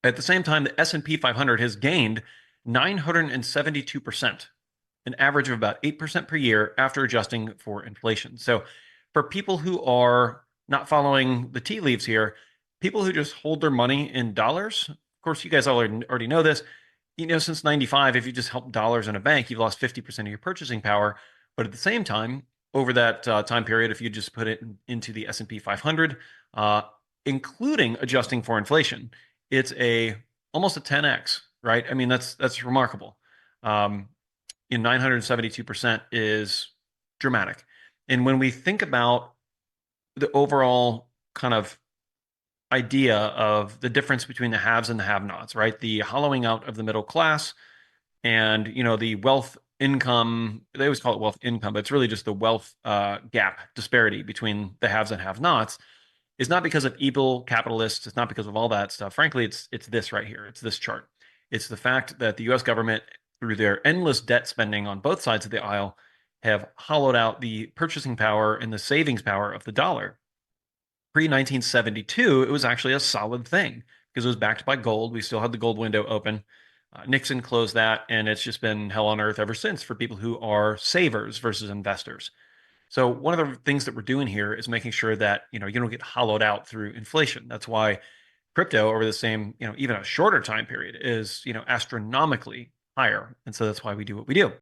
At the same time, the S&P 500 has gained 972%, an average of about 8% per year after adjusting for inflation. So for people who are not following the tea leaves here, people who just hold their money in dollars, of course, you guys already know this. Since 95, if you just held dollars in a bank, you've lost 50% of your purchasing power. But at the same time, over that time period, if you just put it into the S&P 500, uh, including adjusting for inflation, it's a almost a 10x, right? I mean, that's remarkable. Um, 972% is dramatic. And when we think about the overall kind of idea of the difference between the haves and the have-nots, right? The hollowing out of the middle class and, the wealth income, they always call it wealth income, but it's really just the wealth gap disparity between the haves and have-nots is not because of evil capitalists. It's not because of all that stuff. Frankly, it's this right here. It's this chart. It's the fact that the U.S. government, through their endless debt spending on both sides of the aisle, have hollowed out the purchasing power and the savings power of the dollar. Pre 1972, it was actually a solid thing because it was backed by gold. We still had the gold window open. Nixon closed that, and it's just been hell on earth ever since for people who are savers versus investors. So one of the things that we're doing here is making sure that, you don't get hollowed out through inflation. That's why crypto over the same, even a shorter time period is, astronomically higher. And so that's why we do what we do.